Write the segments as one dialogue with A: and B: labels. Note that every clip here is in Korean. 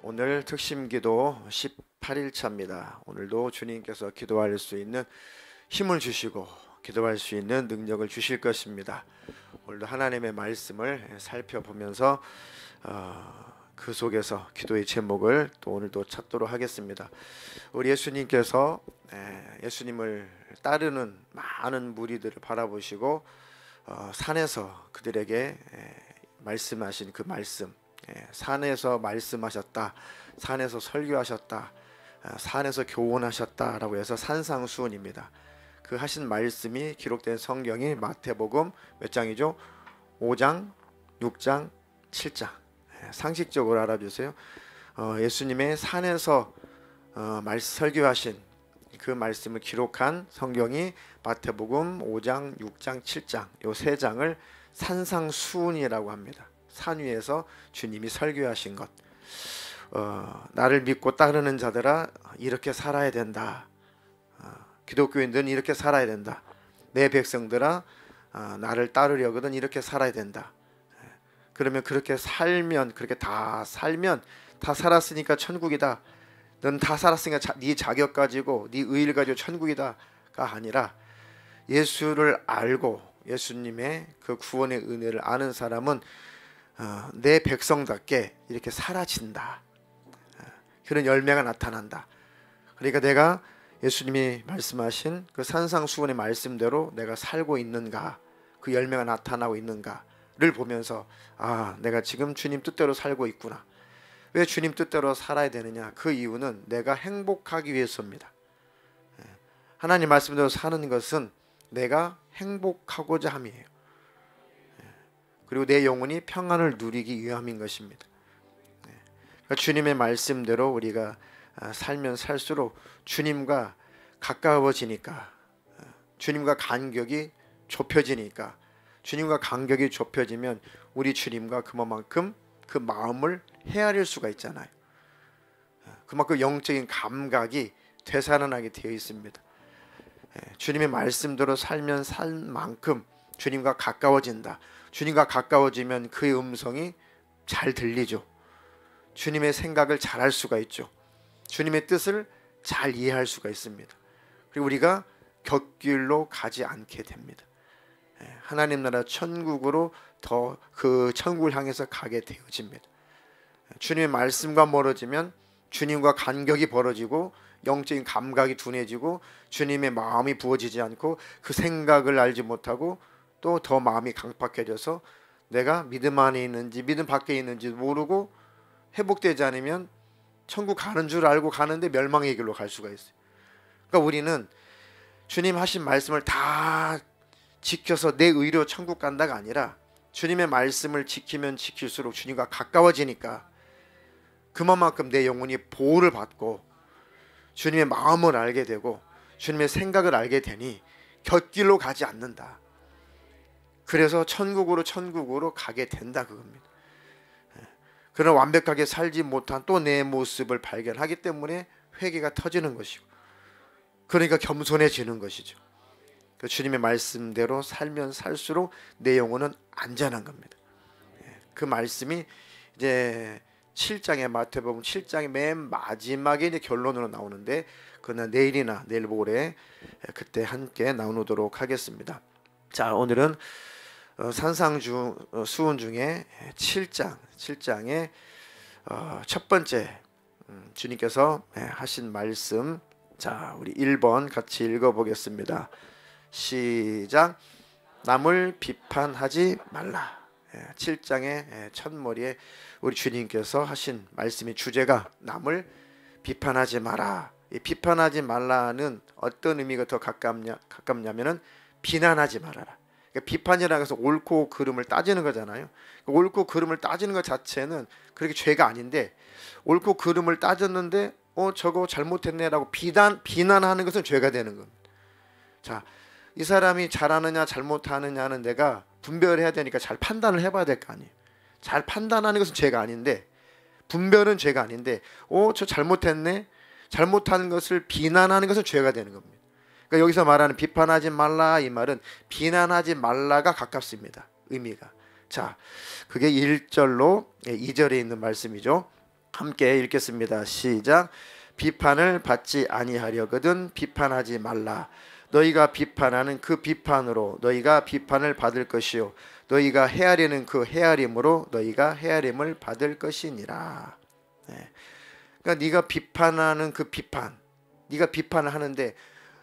A: 오늘 특심기도 18일차입니다. 오늘도 주님께서 기도할 수 있는 힘을 주시고 기도할 수 있는 능력을 주실 것입니다. 오늘도 하나님의 말씀을 살펴보면서 그 속에서 기도의 제목을 또 오늘도 찾도록 하겠습니다. 우리 예수님께서 예수님을 따르는 많은 무리들을 바라보시고 산에서 그들에게 말씀하신 그 말씀, 산에서 말씀하셨다, 산에서 설교하셨다, 산에서 교훈하셨다라고 해서 산상수훈입니다. 그 하신 말씀이 기록된 성경이 마태복음 몇 장이죠? 5장, 6장, 7장. 상식적으로 알아주세요. 예수님의 산에서 설교하신 그 말씀을 기록한 성경이 마태복음 5장, 6장, 7장 요 세 장을 산상수훈이라고 합니다. 산 위에서 주님이 설교하신 것. 나를 믿고 따르는 자들아 이렇게 살아야 된다. 기독교인들은 이렇게 살아야 된다. 내 백성들아 나를 따르려거든 이렇게 살아야 된다. 그러면 그렇게 살면, 그렇게 다 살면, 다 살았으니까 천국이다. 넌 다 살았으니까 네 자격 가지고 네 의를 가지고 천국이다가 아니라 예수를 알고 예수님의 그 구원의 은혜를 아는 사람은 내 백성답게 이렇게 사라진다. 그런 열매가 나타난다. 그러니까 내가 예수님이 말씀하신 그 산상수훈의 말씀대로 내가 살고 있는가, 그 열매가 나타나고 있는가를 보면서 내가 지금 주님 뜻대로 살고 있구나. 왜 주님 뜻대로 살아야 되느냐? 그 이유는 내가 행복하기 위해서입니다. 하나님 말씀대로 사는 것은 내가 행복하고자 함이에요. 그리고 내 영혼이 평안을 누리기 위함인 것입니다. 그러니까 주님의 말씀대로 우리가 살면 살수록 주님과 가까워지니까, 주님과 간격이 좁혀지니까, 주님과 간격이 좁혀지면 우리 주님과 그만큼 그 마음을 헤아릴 수가 있잖아요. 그만큼 영적인 감각이 되살아나게 되어 있습니다. 주님의 말씀대로 살면 살 만큼 주님과 가까워진다. 주님과 가까워지면 그의 음성이 잘 들리죠. 주님의 생각을 잘 할 수가 있죠. 주님의 뜻을 잘 이해할 수가 있습니다. 그리고 우리가 곁길로 가지 않게 됩니다. 하나님 나라 천국으로 더 그 천국을 향해서 가게 되어집니다. 주님의 말씀과 멀어지면 주님과 간격이 벌어지고 영적인 감각이 둔해지고 주님의 마음이 부어지지 않고 그 생각을 알지 못하고 또 더 마음이 강팍해져서 내가 믿음 안에 있는지 믿음 밖에 있는지 모르고 회복되지 않으면 천국 가는 줄 알고 가는데 멸망의 길로 갈 수가 있어요. 그러니까 우리는 주님 하신 말씀을 다 지켜서 내 의로 천국 간다가 아니라 주님의 말씀을 지키면 지킬수록 주님과 가까워지니까 그만큼 내 영혼이 보호를 받고 주님의 마음을 알게 되고 주님의 생각을 알게 되니 곁길로 가지 않는다. 그래서 천국으로 가게 된다 그겁니다. 그런 완벽하게 살지 못한 또 내 모습을 발견하기 때문에 회개가 터지는 것이고, 그러니까 겸손해지는 것이죠. 그 주님의 말씀대로 살면 살수록 내 영혼은 안전한 겁니다. 그 말씀이 이제 7장의 마태복음 7장의 맨 마지막에 이제 결론으로 나오는데 그는 내일이나 내일 모레 그때 함께 나누도록 하겠습니다. 자, 오늘은 산상수훈 중에 7장의 첫 번째 주님께서 하신 말씀. 자, 우리 1번 같이 읽어보겠습니다. 시작. 남을 비판하지 말라. 7장의 첫머리에 우리 주님께서 하신 말씀의 주제가 남을 비판하지 마라. 이 비판하지 말라는 어떤 의미가 더 가깝냐면은 비난하지 말아라. 그러니까 비판이라고 해서 옳고 그름을 따지는 거잖아요. 옳고 그름을 따지는 것 자체는 그렇게 죄가 아닌데, 옳고 그름을 따졌는데 저거 잘못했네라고 비난하는 것은 죄가 되는 겁니다. 자, 이 사람이 잘하느냐 잘못하느냐는 내가 분별해야 되니까 잘 판단을 해봐야 될 거 아니에요. 잘 판단하는 것은 죄가 아닌데, 분별은 죄가 아닌데 저 잘못했네, 잘못하는 것을 비난하는 것은 죄가 되는 겁니다. 그러니까 여기서 말하는 비판하지 말라, 이 말은 비난하지 말라가 가깝습니다. 의미가. 자, 그게 1절로 2절에 있는 말씀이죠. 함께 읽겠습니다. 시작. 비판을 받지 아니하려거든 비판하지 말라. 너희가 비판하는 그 비판으로 너희가 비판을 받을 것이요 너희가 헤아리는 그 헤아림으로 너희가 헤아림을 받을 것이니라. 네. 그러니까 네가 비판하는 그 비판, 네가 비판을 하는데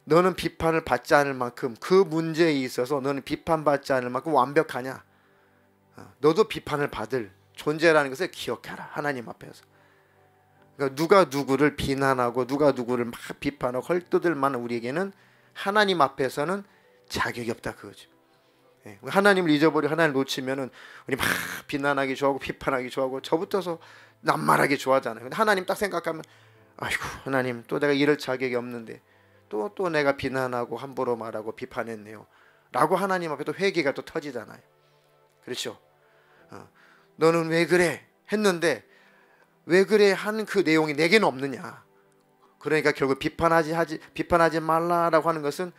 A: 너는 비판을 받지 않을 만큼 그 문제에 있어서 너는 비판받지 않을 만큼 완벽하냐? 너도 비판을 받을 존재라는 것을 기억해라. 하나님 앞에서. 그러니까 누가 누구를 비난하고 누가 누구를 막 비판하고 헐뜯을 만한 우리에게는 하나님 앞에서는 자격이 없다 그거죠. 하나님을 잊어버리고 하나님을 놓치면은 우리 막 비난하기 좋아하고 비판하기 좋아하고 저부터서 낱말하기 좋아하잖아요. 근데 하나님 딱 생각하면 아이고 하나님 또 내가 이럴 자격이 없는데 또 내가 비난하고 함부로 말하고 비판했네요 라고 하나님 앞에 또 회개가 또 터지잖아요. 그렇죠? 너는 왜 그래 했는데 왜 그래 하는 그 내용이 내게는 없느냐. 그러니까 결국 비판하지 말라라고 하는 것은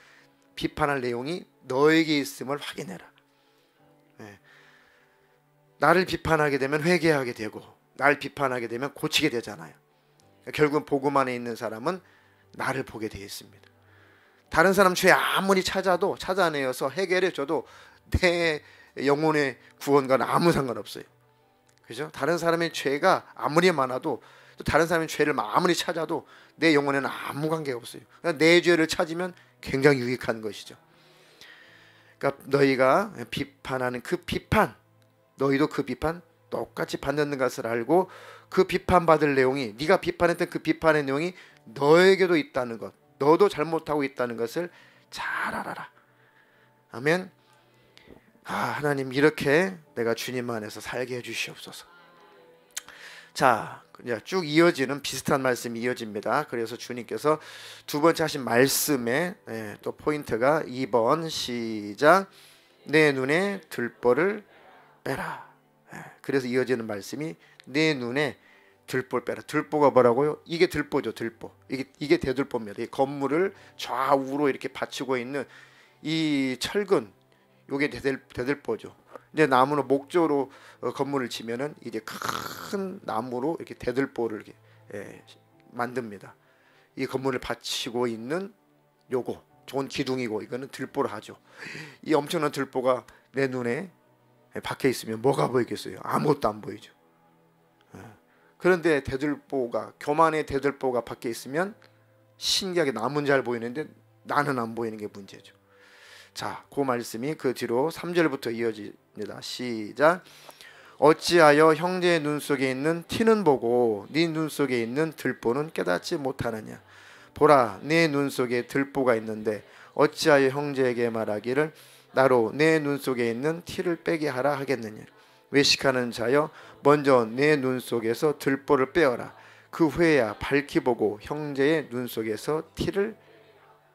A: 비판할 내용이 너에게 있음을 확인해라. 나를 비판하게 되면 회개하게 되고 나를 비판하게 되면 고치게 되잖아요. 결국은 복음 안에 있는 사람은 나를 보게 되어 있습니다. 다른 사람 죄 아무리 찾아내어서 해결해줘도 내 영혼의 구원과는 아무 상관없어요. 그죠? 다른 사람의 죄가 아무리 많아도 또 다른 사람의 죄를 아무리 찾아도 내 영혼에는 아무 관계가 없어요. 그러니까 내 죄를 찾으면 굉장히 유익한 것이죠. 그러니까 너희가 비판하는 그 비판, 너희도 그 비판 똑같이 받는 것을 알고 그 비판받을 내용이 네가 비판했던 그 비판의 내용이 너에게도 있다는 것, 너도 잘못하고 있다는 것을 잘 알아라. 아멘. 하나님 이렇게 내가 주님 안에서 살게 해주시옵소서. 자, 쭉 이어지는 비슷한 말씀이 이어집니다. 그래서 주님께서 두 번째 하신 말씀에 또 포인트가 2번 시작. 내 눈에 들보를 빼라. 그래서 이어지는 말씀이 내 눈에 들보를 빼라. 들보가 뭐라고요? 이게 들보죠. 들보. 이게 대들보입니다. 이 건물을 좌우로 이렇게 받치고 있는 이 철근, 요게 대들보죠. 이제 나무는 목조로 건물을 치면은 이제 큰 나무로 이렇게 대들보를 이렇게 만듭니다. 이 건물을 받치고 있는 요거 좋은 기둥이고 이거는 들보를 하죠. 이 엄청난 들보가 내 눈에 박혀 있으면 뭐가 보이겠어요? 아무것도 안 보이죠. 그런데 대들보가 교만의 대들보가 박혀 있으면 신기하게 남은 잘 보이는데 나는 안 보이는 게 문제죠. 자, 그 말씀이 그 뒤로 3절부터 이어집니다. 시작. 어찌하여 형제의 눈 속에 있는 티는 보고 네 눈 속에 있는 들보는 깨닫지 못하느냐. 보라, 내 눈 속에 들보가 있는데 어찌하여 형제에게 말하기를 나로 내 눈 속에 있는 티를 빼게 하라 하겠느냐. 외식하는 자여 먼저 내 눈 속에서 들보를 빼어라. 그 후에야 밝히 보고 형제의 눈 속에서 티를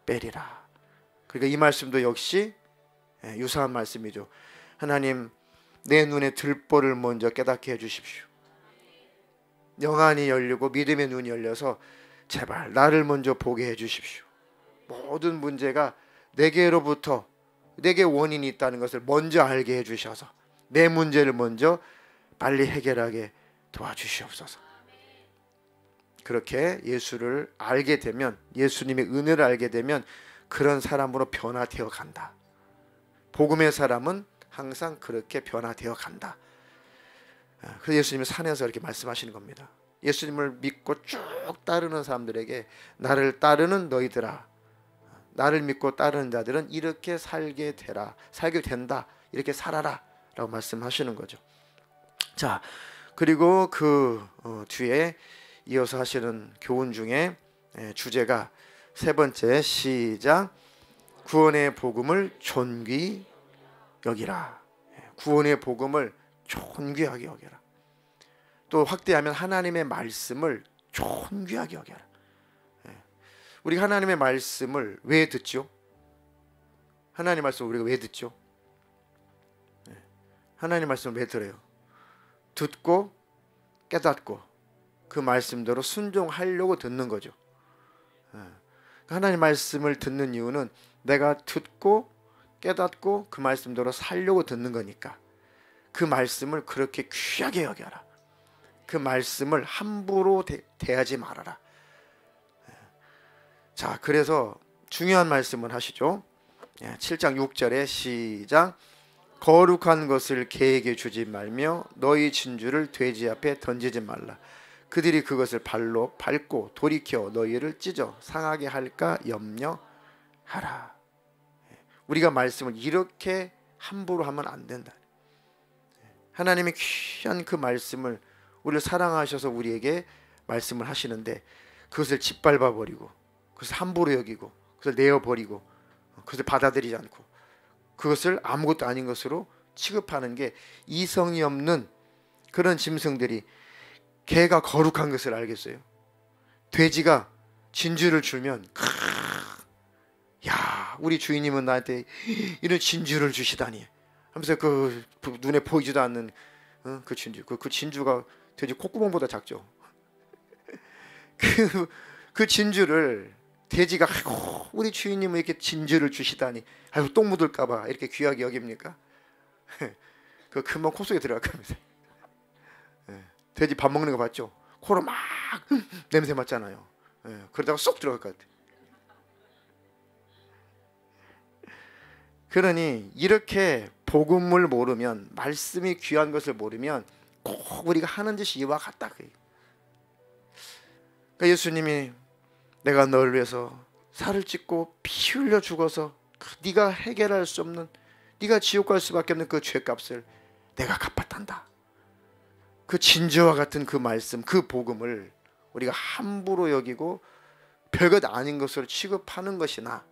A: 빼리라. 그러니까 이 말씀도 역시 유사한 말씀이죠. 하나님 내 눈에 들보를 먼저 깨닫게 해주십시오. 영안이 열리고 믿음의 눈이 열려서 제발 나를 먼저 보게 해주십시오. 모든 문제가 내게로부터 내게 원인이 있다는 것을 먼저 알게 해주셔서 내 문제를 먼저 빨리 해결하게 도와주시옵소서. 그렇게 예수를 알게 되면 예수님의 은혜를 알게 되면 그런 사람으로 변화되어 간다. 복음의 사람은 항상 그렇게 변화되어 간다. 그래서 예수님이 산에서 이렇게 말씀하시는 겁니다. 예수님을 믿고 쭉 따르는 사람들에게 나를 따르는 너희들아, 나를 믿고 따르는 자들은 이렇게 살게 된다. 이렇게 살아라 라고 말씀하시는 거죠. 자, 그리고 그 뒤에 이어서 하시는 교훈 중에 주제가 세 번째 시작. 구원의 복음을 존귀 여기라. 구원의 복음을 존귀하게 여겨라. 또 확대하면 하나님의 말씀을 존귀하게 여겨라. 우리가 하나님의 말씀을 왜 듣죠? 하나님의 말씀을 우리가 왜 듣죠? 하나님의 말씀을 왜 들어요? 듣고 깨닫고 그 말씀대로 순종하려고 듣는 거죠. 하나님 말씀을 듣는 이유는 내가 듣고 깨닫고 그 말씀대로 살려고 듣는 거니까 그 말씀을 그렇게 귀하게 여겨라. 그 말씀을 함부로 대하지 말아라. 자, 그래서 중요한 말씀을 하시죠. 7장 6절에 시작. 거룩한 것을 개에게 주지 말며 너희 진주를 돼지 앞에 던지지 말라. 그들이 그것을 발로 밟고 돌이켜 너희를 찢어 상하게 할까 염려하라. 우리가 말씀을 이렇게 함부로 하면 안 된다. 하나님의 귀한 그 말씀을 우리를 사랑하셔서 우리에게 말씀을 하시는데 그것을 짓밟아 버리고 그것을 함부로 여기고 그것을 내어버리고 그것을 받아들이지 않고 그것을 아무것도 아닌 것으로 취급하는 게 이성이 없는 그런 짐승들이, 개가 거룩한 것을 알겠어요? 돼지가 진주를 주면 야, 우리 주인님은 나한테 이런 진주를 주시다니 하면서 그 눈에 보이지도 않는 그 진주, 그 진주가 돼지 콧구멍보다 작죠. 그 진주를 돼지가 아이고 우리 주인님은 이렇게 진주를 주시다니 아이고 똥 묻을까봐 이렇게 귀하게 여깁니까? 그 금방 코 속에 들어갈 겁니다. 돼지 밥 먹는 거 봤죠? 코로 막 냄새 맡잖아요. 그러다가 쏙 들어갈 것 같아요. 그러니 이렇게 복음을 모르면, 말씀이 귀한 것을 모르면 꼭 우리가 하는 짓이 이와 같다. 그러니까 예수님이 내가 너를 위해서 살을 찢고 피 흘려 죽어서 네가 해결할 수 없는, 네가 지옥 갈 수밖에 없는 그 죄값을 내가 갚았단다. 그 진주와 같은 그 말씀, 그 복음을 우리가 함부로 여기고 별것 아닌 것으로 취급하는 것이나,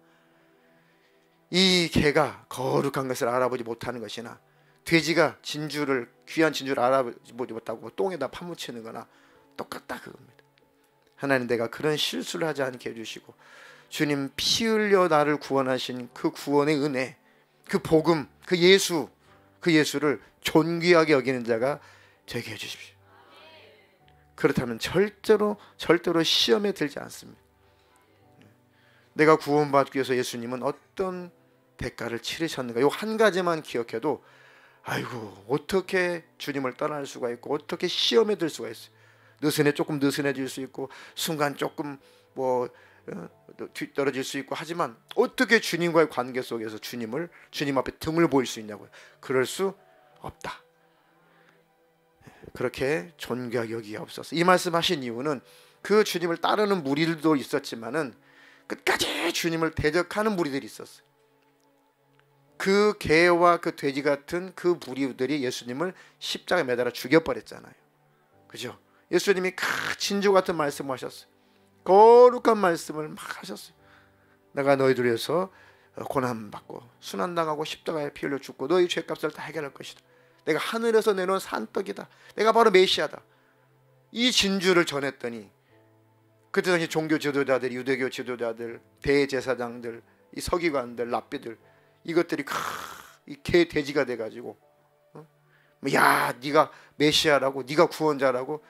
A: 이 개가 거룩한 것을 알아보지 못하는 것이나, 돼지가 진주를, 귀한 진주를 알아보지 못하고 똥에다 파묻히는 거나 똑같다 그겁니다. 하나님, 내가 그런 실수를 하지 않게 해주시고 주님 피 흘려 나를 구원하신 그 구원의 은혜, 그 복음, 그 예수를 존귀하게 여기는 자가 되게 해주십시오. 그렇다면 절대로 시험에 들지 않습니다. 내가 구원받기 위해서 예수님은 어떤 대가를 치르셨는가, 이 한 가지만 기억해도 아이고 어떻게 주님을 떠날 수가 있고 어떻게 시험에 들 수가 있어요. 조금 느슨해질 수 있고 순간 조금 뒤떨어질 수 있고 하지만 어떻게 주님과의 관계 속에서 주님 앞에 등을 보일 수 있냐고요. 그럴 수 없다. 그렇게 존귀하게 여기옵소서. 이 말씀하신 이유는 그 주님을 따르는 무리들도 있었지만은 끝까지 주님을 대적하는 무리들이 있었어요. 그 개와 그 돼지 같은 그 무리들이 예수님을 십자가에 매달아 죽여버렸잖아요. 그죠? 예수님이 진주 같은 말씀을 하셨어요. 거룩한 말씀을 막 하셨어요. 내가 너희들 위해서 고난받고 순환당하고 십자가에 피 흘려 죽고 너희 죄값을 다 해결할 것이다. 내가 하늘에서 내놓은 산떡이다. 내가 바로 메시아다. 이 진주를 전했더니 그때 당시 종교 지도자들, 유대교 지도자들, 대제사장들, 이 서기관들, 랍비들, 이것들이 이 개 돼지가 돼가지고 야 네가 메시아라고, 네가 구원자라고,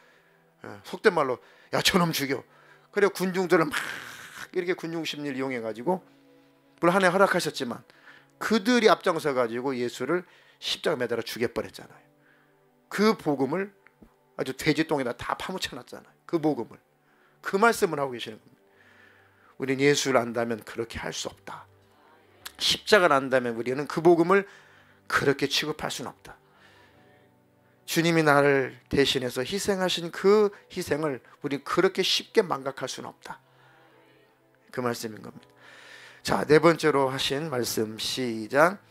A: 속된 말로 야 저놈 죽여. 그래 군중들을 막 이렇게 군중 심리를 이용해가지고 물론 하나님 허락하셨지만 그들이 앞장서 가지고 예수를 십자가 매달아 죽여버렸잖아요. 그 복음을 아주 돼지똥에다 다 파묻혀놨잖아요. 그 복음을, 그 말씀을 하고 계시는 겁니다. 우리는 예수를 안다면 그렇게 할 수 없다. 십자가를 안다면 우리는 그 복음을 그렇게 취급할 수는 없다. 주님이 나를 대신해서 희생하신 그 희생을 우리는 그렇게 쉽게 망각할 수는 없다. 그 말씀인 겁니다. 자, 네 번째로 하신 말씀 시작.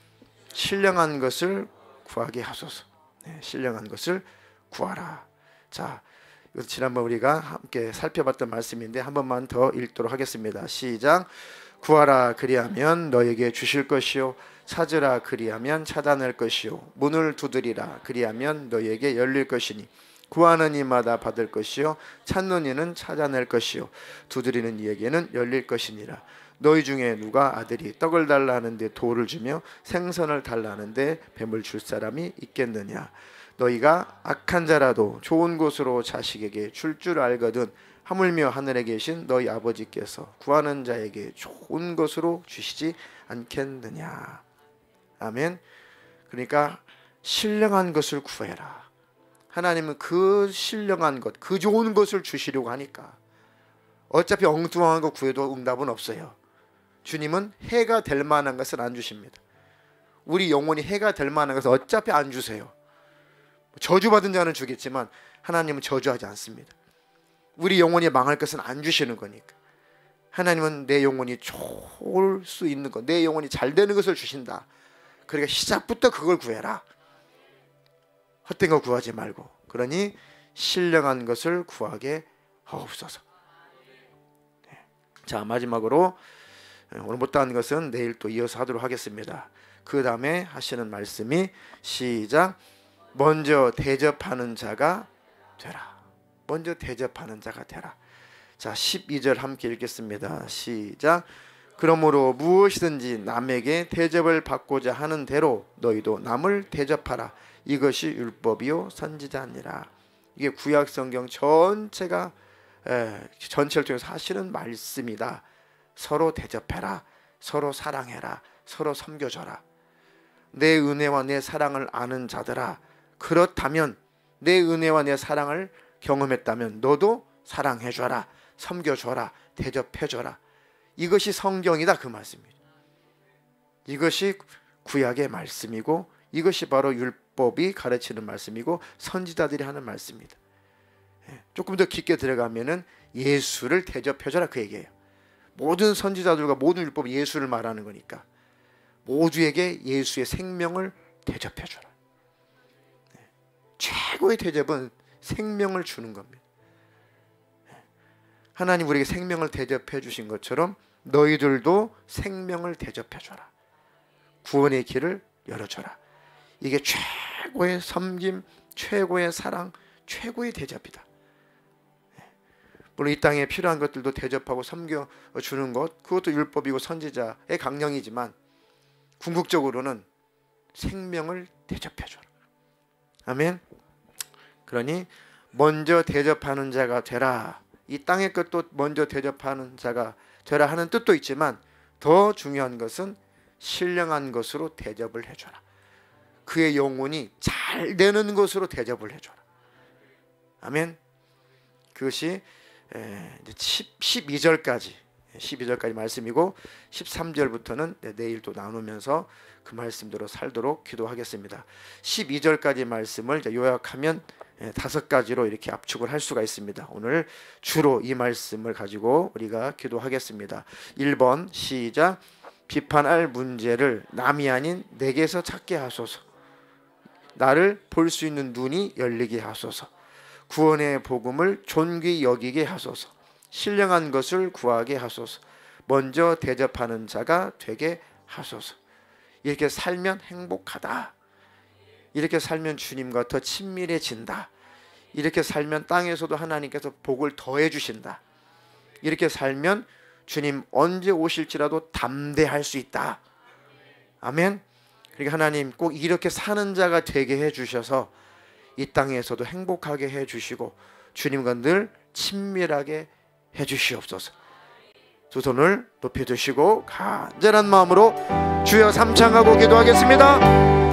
A: 신령한 것을 구하게 하소서. 신령한 것을 구하라. 자, 이것도 지난번 우리가 함께 살펴봤던 말씀인데 한 번만 더 읽도록 하겠습니다. 시작. 구하라 그리하면 너에게 주실 것이요, 찾으라 그리하면 찾아낼 것이요, 문을 두드리라 그리하면 너에게 열릴 것이니 구하는 이마다 받을 것이요, 찾는 이는 찾아낼 것이요, 두드리는 이에게는 열릴 것이니라. 너희 중에 누가 아들이 떡을 달라 하는데 돌을 주며 생선을 달라 하는데 뱀을 줄 사람이 있겠느냐. 너희가 악한 자라도 좋은 곳으로 자식에게 줄 줄 알거든 하물며 하늘에 계신 너희 아버지께서 구하는 자에게 좋은 것으로 주시지 않겠느냐. 아멘. 그러니까 신령한 것을 구해라. 하나님은 그 신령한 것, 그 좋은 것을 주시려고 하니까 어차피 엉뚱한 거 구해도 응답은 없어요. 주님은 해가 될 만한 것을 안 주십니다. 우리 영혼이 해가 될 만한 것을 어차피 안 주세요. 저주받은 자는 주겠지만 하나님은 저주하지 않습니다. 우리 영혼이 망할 것은 안 주시는 거니까. 하나님은 내 영혼이 좋을 수 있는 것, 내 영혼이 잘 되는 것을 주신다. 그러니까 시작부터 그걸 구해라. 헛된 거 구하지 말고. 그러니 신령한 것을 구하게 하옵소서. 자, 마지막으로 오늘 못다한 것은 내일 또 이어서 하도록 하겠습니다. 그 다음에 하시는 말씀이 시작. 먼저 대접하는 자가 되라. 먼저 대접하는 자가 되라. 자, 12절 함께 읽겠습니다. 시작. 그러므로 무엇이든지 남에게 대접을 받고자 하는 대로 너희도 남을 대접하라. 이것이 율법이요 선지자니라. 이게 구약 성경 전체가 전체를 통해서 하시는 말씀이다. 서로 대접해라. 서로 사랑해라. 서로 섬겨줘라. 내 은혜와 내 사랑을 아는 자들아, 그렇다면 내 은혜와 내 사랑을 경험했다면 너도 사랑해줘라. 섬겨줘라. 대접해줘라. 이것이 성경이다, 그 말씀입니다. 이것이 구약의 말씀이고 이것이 바로 율법이 가르치는 말씀이고 선지자들이 하는 말씀입니다. 조금 더 깊게 들어가면은 예수를 대접해줘라, 그 얘기예요. 모든 선지자들과 모든 율법이 예수를 말하는 거니까 모두에게 예수의 생명을 대접해줘라. 최고의 대접은 생명을 주는 겁니다. 하나님 우리에게 생명을 대접해 주신 것처럼 너희들도 생명을 대접해 줘라. 구원의 길을 열어줘라. 이게 최고의 섬김, 최고의 사랑, 최고의 대접이다. 물론 이 땅에 필요한 것들도 대접하고 섬겨주는 것, 그것도 율법이고 선지자의 강령이지만 궁극적으로는 생명을 대접해 줘라. 아멘. 그러니 먼저 대접하는 자가 되라. 이 땅의 것도 먼저 대접하는 자가 되라 하는 뜻도 있지만 더 중요한 것은 신령한 것으로 대접을 해줘라. 그의 영혼이 잘 되는 것으로 대접을 해줘라. 아멘. 그것이 12절까지 말씀이고 13절부터는 내일 또 나누면서 그 말씀대로 살도록 기도하겠습니다. 12절까지 말씀을 요약하면 5가지로 이렇게 압축을 할 수가 있습니다. 오늘 주로 이 말씀을 가지고 우리가 기도하겠습니다. 1번 시작. 비판할 문제를 남이 아닌 내게서 찾게 하소서. 나를 볼 수 있는 눈이 열리게 하소서. 구원의 복음을 존귀 여기게 하소서. 신령한 것을 구하게 하소서. 먼저 대접하는 자가 되게 하소서. 이렇게 살면 행복하다. 이렇게 살면 주님과 더 친밀해진다. 이렇게 살면 땅에서도 하나님께서 복을 더해 주신다. 이렇게 살면 주님 언제 오실지라도 담대할 수 있다. 아멘. 그러니까 하나님 꼭 이렇게 사는 자가 되게 해주셔서 이 땅에서도 행복하게 해주시고 주님과 늘 친밀하게 해주시옵소서. 두 손을 높이 드시고 간절한 마음으로 주여 삼창하고 기도하겠습니다.